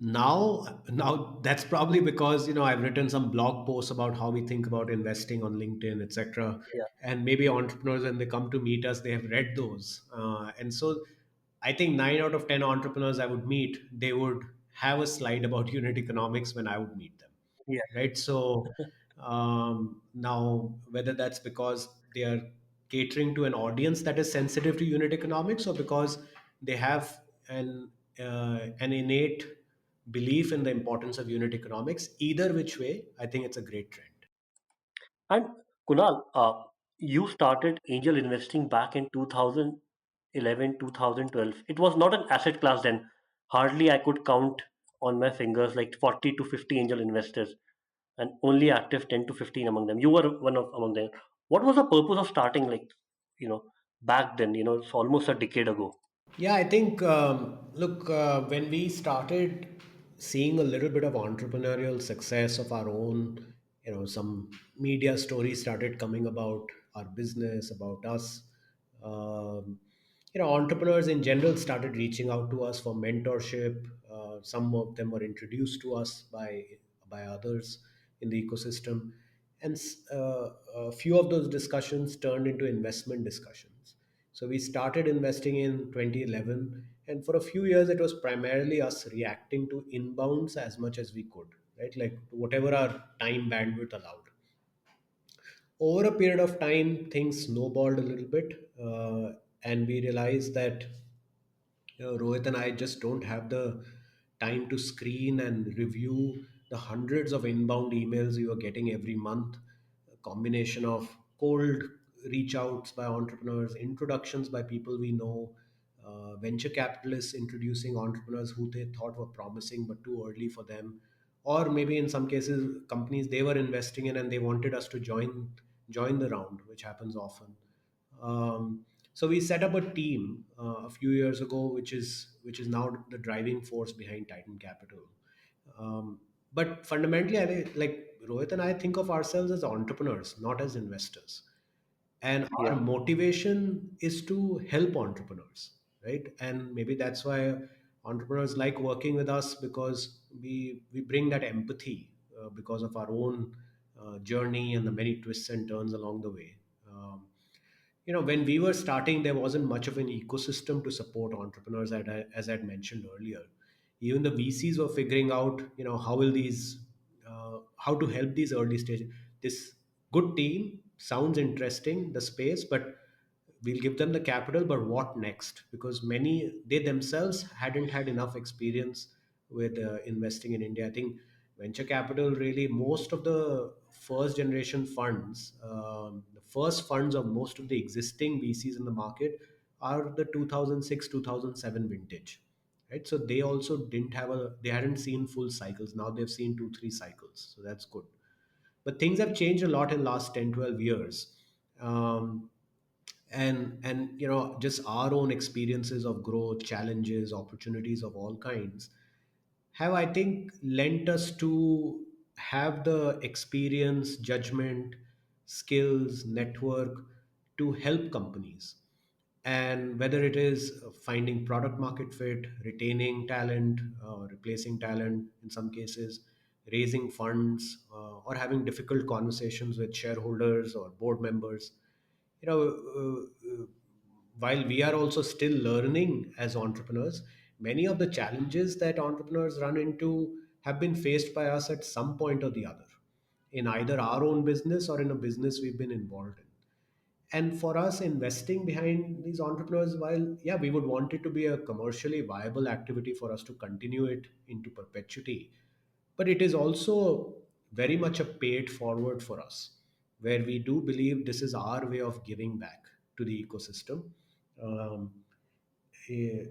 Now that's probably because I've written some blog posts about how we think about investing on LinkedIn, etc. Yeah, And maybe entrepreneurs, when they come to meet us, they have read those, and so I think 9 out of 10 entrepreneurs I would meet, they would have a slide about unit economics when I would meet them, yeah. right? So now, whether that's because they are catering to an audience that is sensitive to unit economics, or because they have an innate belief in the importance of unit economics, either which way, I think it's a great trend. And Kunal, you started angel investing back in 2011, 2012. It was not an asset class then. Hardly I could count on my fingers like 40 to 50 angel investors, and only active 10 to 15 among them. You were one of among them. What was the purpose of starting, like, back then? It's almost a decade ago. Yeah, I think, look, when we started seeing a little bit of entrepreneurial success of our own, some media stories started coming about our business, about us. Um, Entrepreneurs in general started reaching out to us for mentorship. Some of them were introduced to us by others in the ecosystem, and a few of those discussions turned into investment discussions. So we started investing in 2011, and for a few years it was primarily us reacting to inbounds as much as we could, right? Like whatever our time bandwidth allowed. Over a period of time, things snowballed a little bit, and we realized that Rohit and I just don't have the time to screen and review the hundreds of inbound emails we were getting every month. A combination of cold reach outs by entrepreneurs, introductions by people we know, venture capitalists introducing entrepreneurs who they thought were promising but too early for them, or maybe in some cases companies they were investing in and they wanted us to join the round, which happens often. So we set up a team a few years ago, which is now the driving force behind Titan Capital. But fundamentally, I think, like Rohit and I think of ourselves as entrepreneurs, not as investors. And our Yeah. motivation is to help entrepreneurs, right? And maybe that's why entrepreneurs like working with us, because we bring that empathy because of our own journey and the many twists and turns along the way. When we were starting, there wasn't much of an ecosystem to support entrepreneurs, as I'd mentioned earlier. Even the VCs were figuring out, how to help these early stage. This good team sounds interesting, the space, but we'll give them the capital, but what next? Because many, they themselves hadn't had enough experience with investing in India. I think venture capital, really, most of the first generation funds, the first funds of most of the existing VCs in the market are the 2006 2007 vintage, right? So they also didn't have a they hadn't seen full cycles. Now they've seen 2 3 cycles, so that's good. But things have changed a lot in last 10 12 years. um, and just our own experiences of growth, challenges, opportunities of all kinds have, I think, lent us to have the experience, judgment, skills, network to help companies. And whether it is finding product market fit, retaining talent, replacing talent in some cases, raising funds, or having difficult conversations with shareholders or board members, you know while we are also still learning as entrepreneurs, many of the challenges that entrepreneurs run into have been faced by us at some point or the other, in either our own business or in a business we've been involved in. And for us, investing behind these entrepreneurs, while yeah, we would want it to be a commercially viable activity for us to continue it into perpetuity, but it is also very much a paid forward for us, where we do believe this is our way of giving back to the ecosystem. um, eh,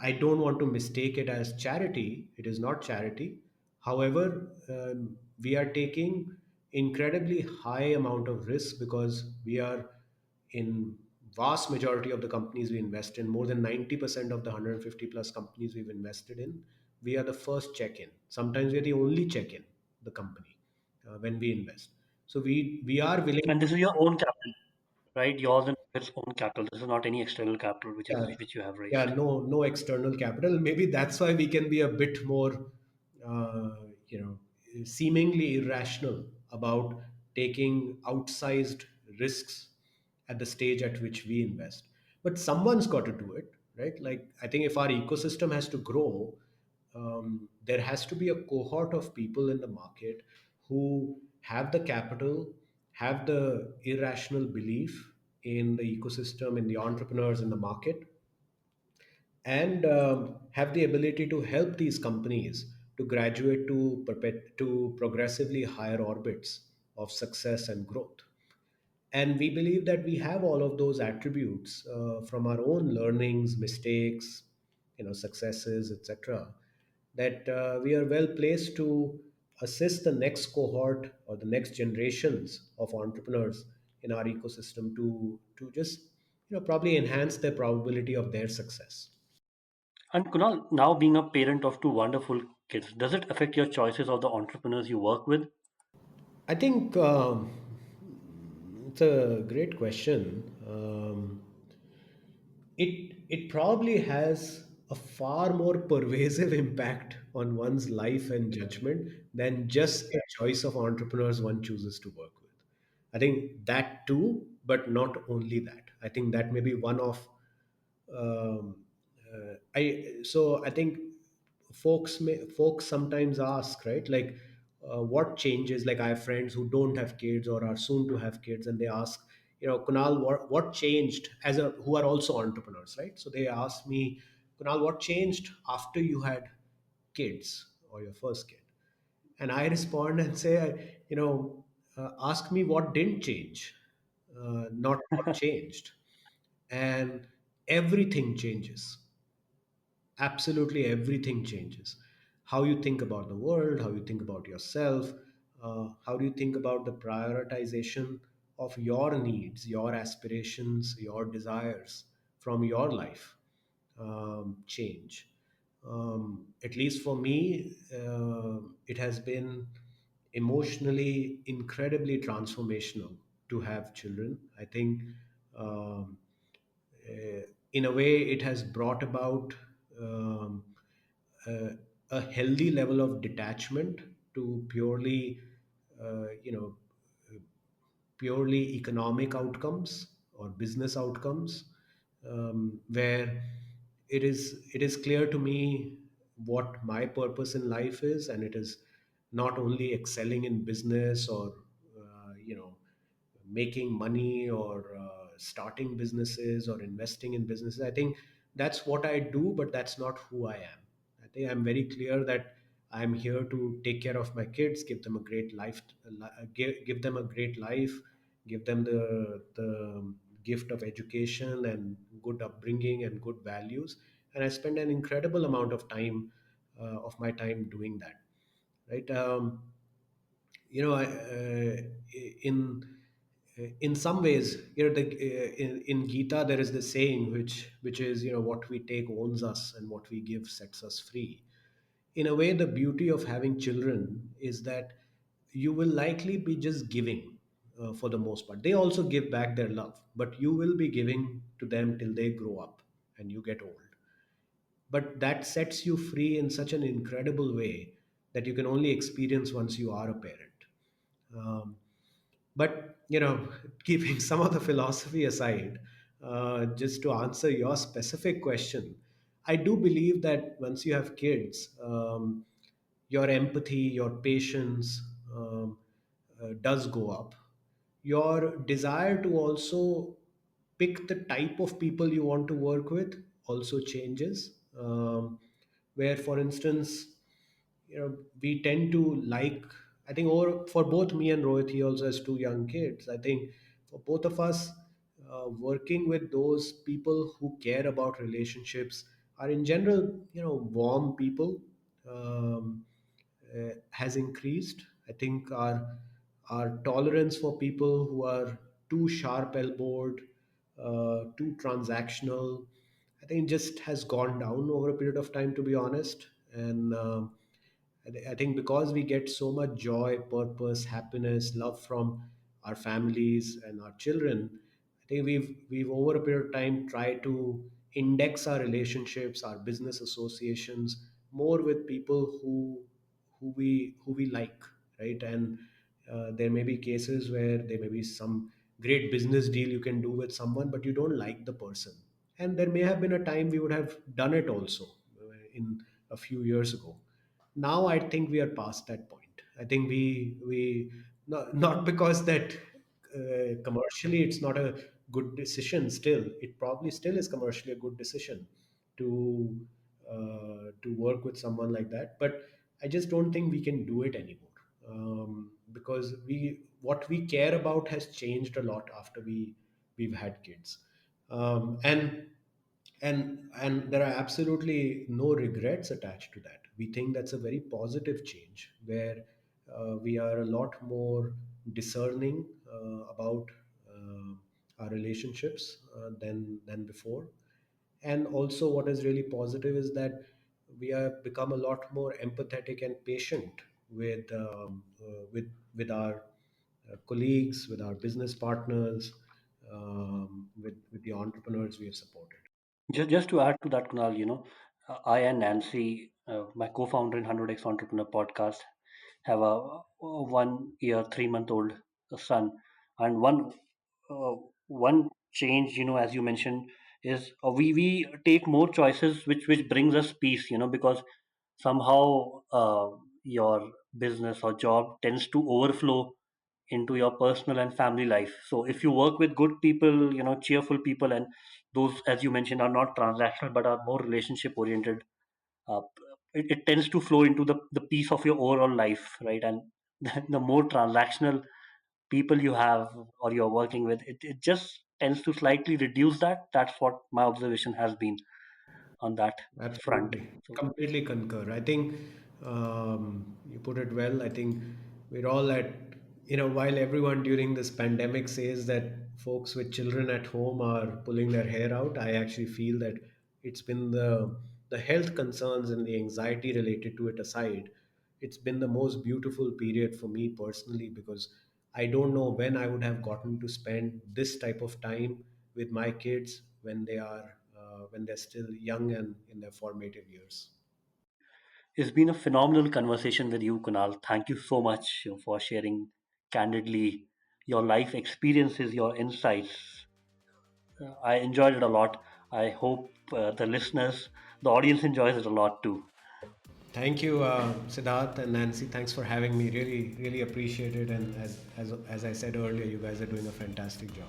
I don't want to mistake it as charity. It is not charity. However, we are taking incredibly high amount of risk, because we are in vast majority of the companies we invest in, more than 90% of the 150 plus companies we've invested in, we are the first check-in. Sometimes we are the only check-in, the company, when we invest. So we are willing And to. this is your own capital, right? Yours and its own capital. This is not any external capital Yeah, which you have yeah, raised. no external capital. Maybe that's why we can be a bit more. uh, you know, seemingly irrational about taking outsized risks at the stage at which we invest. But someone's got to do it, right? Like, I think if our ecosystem has to grow, there has to be a cohort of people in the market who have the capital, have the irrational belief in the ecosystem, in the entrepreneurs in the market, and have the ability to help these companies to graduate to to progressively higher orbits of success and growth. And we believe that we have all of those attributes from our own learnings, mistakes, successes, etc. That we are well placed to assist the next cohort or the next generations of entrepreneurs in our ecosystem to just probably enhance the probability of their success. And Kunal, now being a parent of two wonderful kids, does it affect your choices of the entrepreneurs you work with? I think it's a great question. It probably has a far more pervasive impact on one's life and judgment than just the choice of entrepreneurs one chooses to work with. I think that too, but not only that. I think that may be one of um, I think folks sometimes ask, right, like what changes. Like, I have friends who don't have kids or are soon to have kids, and they ask, Kunal, what changed, as a who are also entrepreneurs, right? So they ask me, Kunal, what changed after you had kids or your first kid? And I respond and say, ask me what didn't change, not what changed. And everything changes. Absolutely everything changes. How you think about the world, how you think about yourself, how do you think about the prioritization of your needs, your aspirations, your desires from your life change. At least for me, it has been emotionally incredibly transformational to have children. I think um, in a way, it has brought about um, a, a healthy level of detachment to uh, purely economic outcomes or business outcomes, where it is clear to me what my purpose in life is, and it is not only excelling in business or making money or starting businesses or investing in businesses. I think that's what I do, but that's not who I am. I think I'm very clear that I'm here to take care of my kids, give them a great life, give them a great life, give them the gift of education and good upbringing and good values. And I spend an incredible amount of time of my time doing that. Right. In some ways, in Gita there is this saying which is, what we take owns us and what we give sets us free. In a way, the beauty of having children is that you will likely be just giving, for the most part. They also give back their love, but you will be giving to them till they grow up and you get old. But that sets you free in such an incredible way that you can only experience once you are a parent. um, but keeping some of the philosophy aside, just to answer your specific question, I do believe that once you have kids, your empathy, your patience does go up. Your desire to also pick the type of people you want to work with also changes. Where, for instance, we tend to like, I think, over for both me and Rohit, he also has two young kids. I think for both of us, working with those people who care about relationships are in general, warm people, um, has increased. I think our tolerance for people who are too sharp elbowed, too transactional, I think just has gone down over a period of time, to be honest. And I think because we get so much joy, purpose, happiness, love from our families and our children, I think we've over a period of time tried to index our relationships, our business associations more with people who who we like, right? And there may be cases where there may be some great business deal you can do with someone, but you don't like the person. And there may have been a time we would have done it also in a few years ago. Now I think we are past that point. I think we not because that commercially it's not a good decision. Still, it probably still is commercially a good decision to to work with someone like that. But I just don't think we can do it anymore, because we what we care about has changed a lot after we've had kids. Um, and and and there are absolutely no regrets attached to that. We think that's a very positive change, where we are a lot more discerning about our relationships than before. And also, what is really positive is that we have become a lot more empathetic and patient with our colleagues, with our business partners, with the entrepreneurs we have supported. Just to add to that, Kunal, I and Nancy, my co-founder in 100x Entrepreneur podcast, have a 1 year, 3 month old son, and uh, one change, as you mentioned, is we take more choices, which brings us peace, because somehow your business or job tends to overflow into your personal and family life. So if you work with good people, cheerful people, and those, as you mentioned, are not transactional but are more relationship oriented, uh, it tends to flow into the piece of your overall life, right? And the more transactional people you have or you're working with, it just tends to slightly reduce that. That's what my observation has been on that front. Absolutely. So Completely concur. I think you put it well. I think we're all while everyone during this pandemic says that folks with children at home are pulling their hair out, I actually feel that it's been the health concerns and the anxiety related to it aside, it's been the most beautiful period for me personally, because I don't know when I would have gotten to spend this type of time with my kids when they're still young and in their formative years. it's been a phenomenal conversation with you, Kunal. Thank you so much for sharing candidly your life experiences, your insights. I enjoyed it a lot. I hope the listeners, the audience enjoys it a lot too. Thank you, Siddharth and Nancy. Thanks for having me. Really, really appreciate it. And as I said earlier, you guys are doing a fantastic job.